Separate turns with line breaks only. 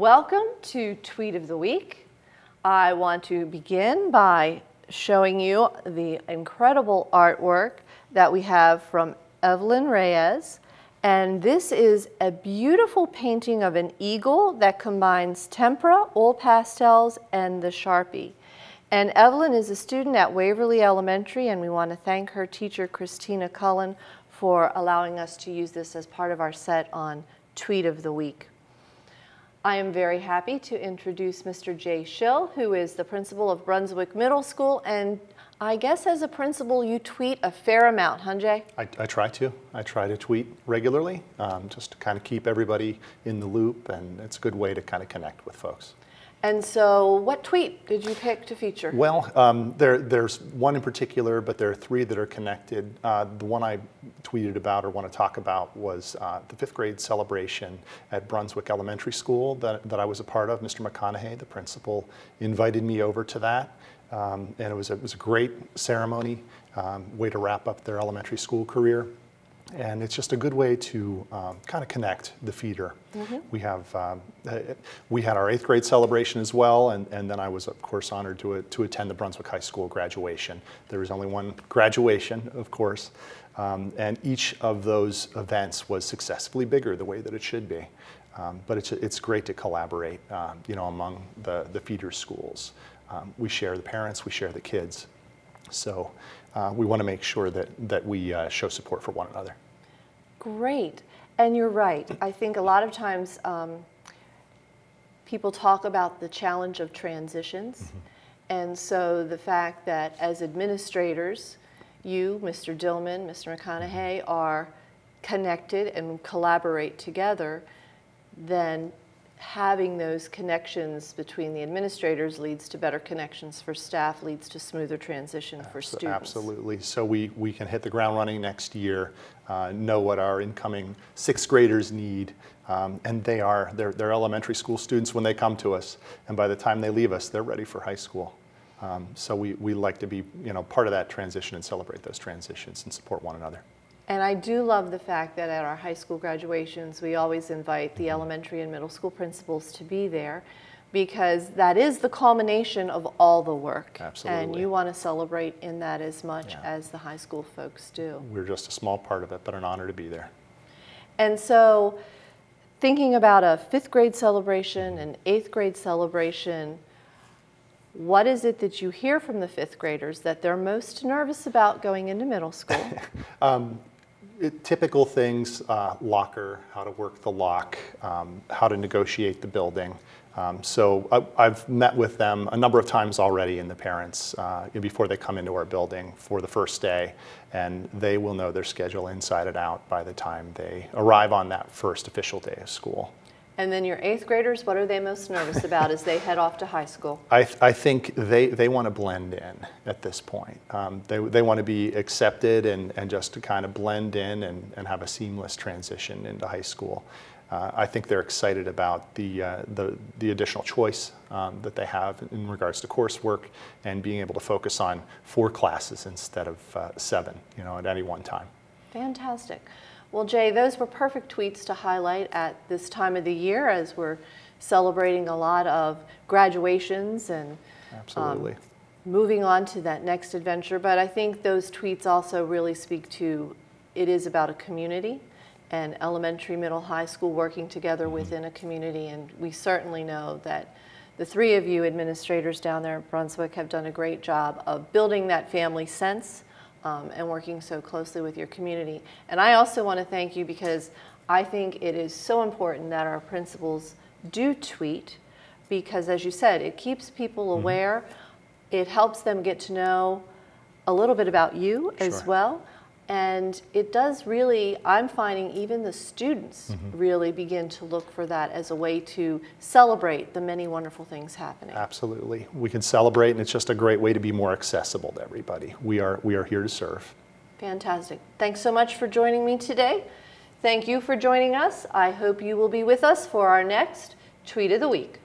Welcome to Tweet of the Week. I want to begin by showing you the incredible artwork that we have from Evelyn Reyes. And this is a beautiful painting of an eagle that combines tempera, oil pastels, and the Sharpie. And Evelyn is a student at Waverly Elementary, and we want to thank her teacher, Christina Cullen, for allowing us to use this as part of our set on Tweet of the Week. I am very happy to introduce Mr. Jay Schill, who is the principal of Brunswick Middle School, and I guess as a principal you tweet a fair amount, huh, Jay?
I try to. I try to tweet regularly, just to kind of keep everybody in the loop, and it's a good way to kind of connect with folks.
And so what tweet did you pick to feature?
Well, there's one in particular, but there are three that are connected. The one I tweeted about or want to talk about was the 5th grade celebration at Brunswick Elementary School that I was a part of. Mr. McConaughey, the principal, invited me over to that. And it was a great ceremony, way to wrap up their elementary school career. And it's just a good way to kind of connect the feeder. Mm-hmm. We had our 8th grade celebration as well, and then I was, of course, honored to attend the Brunswick High School graduation. There was only one graduation, of course, and each of those events was successfully bigger the way that it should be. But it's great to collaborate, among the feeder schools. We share the parents, we share the kids. So we want to make sure that we show support for one another.
Great. And you're right. I think a lot of times people talk about the challenge of transitions. Mm-hmm. And so the fact that as administrators, you, Mr. Dillman, Mr. McConaughey, are connected and collaborate together, then having those connections between the administrators leads to better connections for staff, leads to smoother transition for students. Absolutely.
So we can hit the ground running next year, know what our incoming 6th graders need, and they're elementary school students when they come to us, and by the time they leave us, they're ready for high school. So we like to be part of that transition and celebrate those transitions and support one another.
And I do love the fact that at our high school graduations, we always invite the elementary and middle school principals to be there, because that is the culmination of all the work.
Absolutely.
And you want to celebrate in that as much as the high school folks do.
We're just a small part of it, but an honor to be there.
And so thinking about a 5th grade celebration, an 8th grade celebration, what is it that you hear from the 5th graders that they're most nervous about going into middle school?
Typical things, locker, how to work the lock, how to negotiate the building. So I've met with them a number of times already, and the parents, before they come into our building for the first day, and they will know their schedule inside and out by the time they arrive on that first official day of school.
And then your 8th graders, what are they most nervous about as they head off to high school?
I think they want to blend in at this point. They want to be accepted and just to kind of blend in and have a seamless transition into high school. I think they're excited about the additional choice that they have in regards to coursework and being able to focus on 4 classes instead of 7, at any one time.
Fantastic. Well, Jay, those were perfect tweets to highlight at this time of the year as we're celebrating a lot of graduations and
absolutely
moving on to that next adventure. But I think those tweets also really speak to it is about a community and elementary, middle, high school working together within a community. And we certainly know that the 3 of you administrators down there at Brunswick have done a great job of building that family sense and working so closely with your community. And I also want to thank you because I think it is so important that our principals do tweet, because as you said, it keeps people aware. It helps them get to know a little bit about you as well. And it does really, I'm finding even the students really begin to look for that as a way to celebrate the many wonderful things happening.
Absolutely. We can celebrate, and it's just a great way to be more accessible to everybody. We are here to serve.
Fantastic. Thanks so much for joining me today. Thank you for joining us. I hope you will be with us for our next Tweet of the Week.